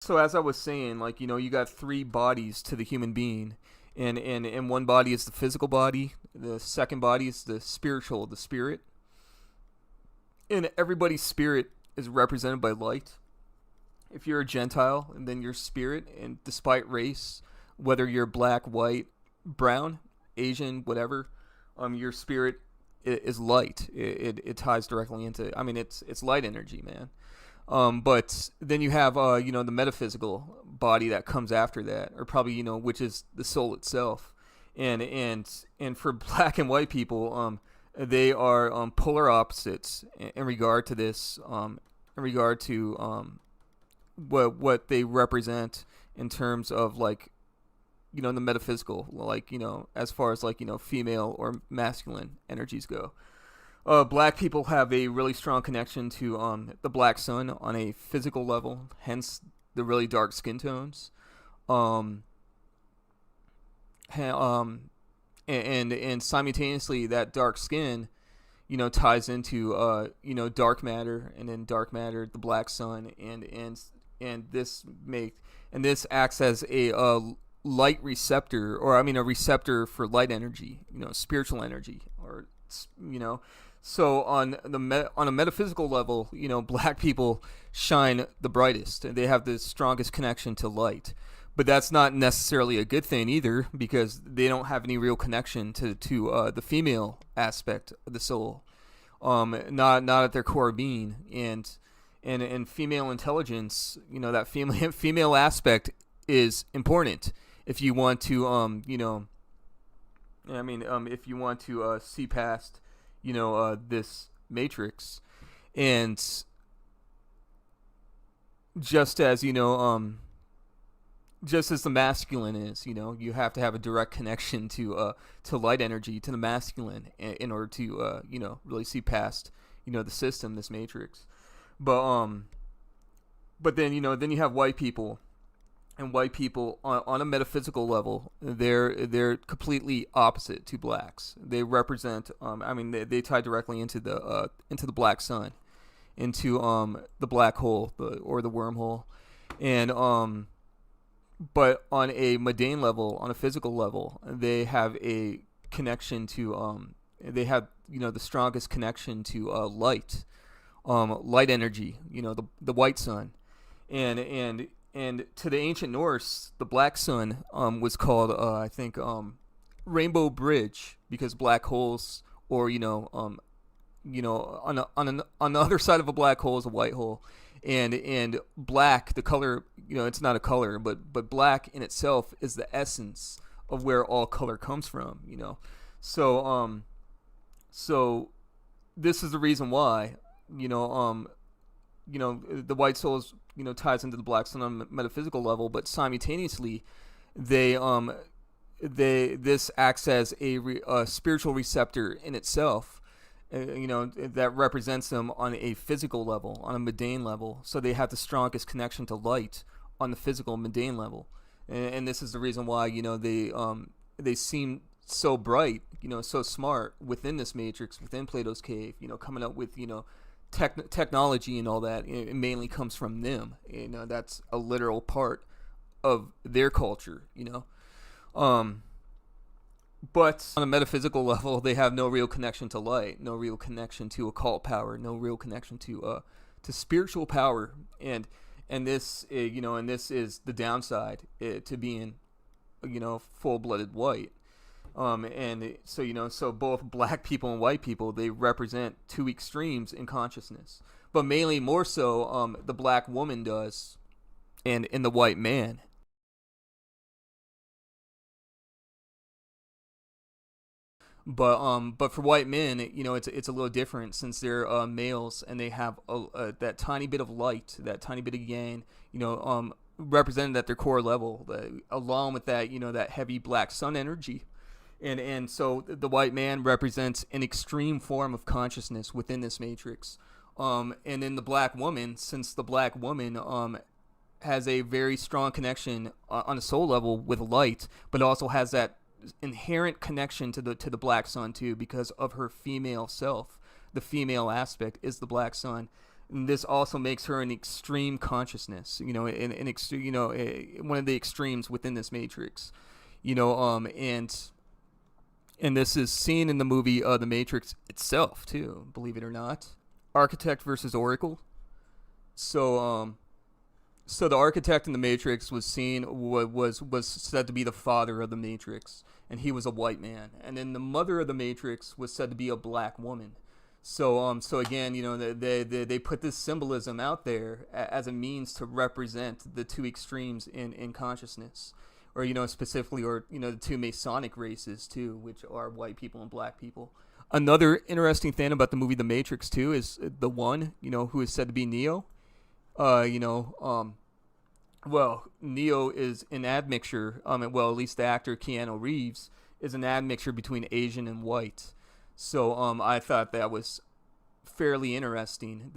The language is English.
So as I was saying, like, you got three bodies to the human being, and one body is the physical body, the second body is the spiritual, the spirit, and everybody's spirit is represented by light. If you're a Gentile, and then your spirit, and despite race, whether you're black, white, brown, Asian, whatever, your spirit is light. It ties directly into. I mean, it's light energy, man. But then you have the metaphysical body that comes after that, or probably which is the soul itself, and for black and white people, they are polar opposites in regard to this, in regard to what they represent in terms of like the metaphysical, like as far as like female or masculine energies go. Black people have a really strong connection to the black sun on a physical level, hence the really dark skin tones. Um, and simultaneously that dark skin, ties into dark matter, and then dark matter, the black sun, and this acts as a light receptor, or I mean a receptor for light energy, spiritual energy, or you know so on a metaphysical level, black people shine the brightest, and they have the strongest connection to light. But that's not necessarily a good thing either, because they don't have any real connection to the female aspect of the soul, not at their core being, and female intelligence, that female aspect is important if you want to if you want to see past this matrix. And just as just as the masculine is, you have to have a direct connection to light energy, to the masculine, in order to really see past the system, this matrix. But then you have white people, and white people on a metaphysical level, they're completely opposite to blacks. They represent they tie directly into the black sun, into the black hole, or the wormhole. And but on a mundane level, on a physical level, they have a connection to they have the strongest connection to light energy, the white sun. And to the ancient Norse, the black sun was called I think Rainbow Bridge, because black holes, or on the other side of a black hole is a white hole. And black, the color, it's not a color, but black in itself is the essence of where all color comes from. So so this is the reason why the white soul is, ties into the black sun on a metaphysical level, but simultaneously this acts as a spiritual receptor in itself, that represents them on a physical level, on a mundane level. So they have the strongest connection to light on the physical mundane level, and this is the reason why they seem so bright, so smart within this matrix, within Plato's cave, coming up with technology and all that. It mainly comes from them. That's a literal part of their culture. But on a metaphysical level, they have no real connection to light, no real connection to occult power, no real connection to spiritual power, and this and this is the downside to being full-blooded white. And so both black people and white people, they represent two extremes in consciousness, but mainly more so the black woman does, and in the white man. But for white men, it's a little different, since they're males, and they have that tiny bit of light, that tiny bit of yang, represented at their core level, along with that, that heavy black sun energy. And so the white man represents an extreme form of consciousness within this matrix. And then the black woman, since the black woman has a very strong connection on a soul level with light, but also has that inherent connection to the black sun too, because of her female self. The female aspect is the black sun. And this also makes her an extreme consciousness, an extreme, one of the extremes within this matrix, and this is seen in the movie The Matrix itself too, believe it or not. Architect versus Oracle. So the architect in the Matrix was said to be the father of the Matrix, and he was a white man. And then the mother of the Matrix was said to be a black woman. So again, they put this symbolism out there as a means to represent the two extremes in consciousness, or specifically, or the two Masonic races too, which are white people and black people. Another interesting thing about the movie The Matrix too is the one who is said to be Neo. Well, Neo is an admixture. Well, at least the actor Keanu Reeves is an admixture between Asian and white. So I thought that was fairly interesting.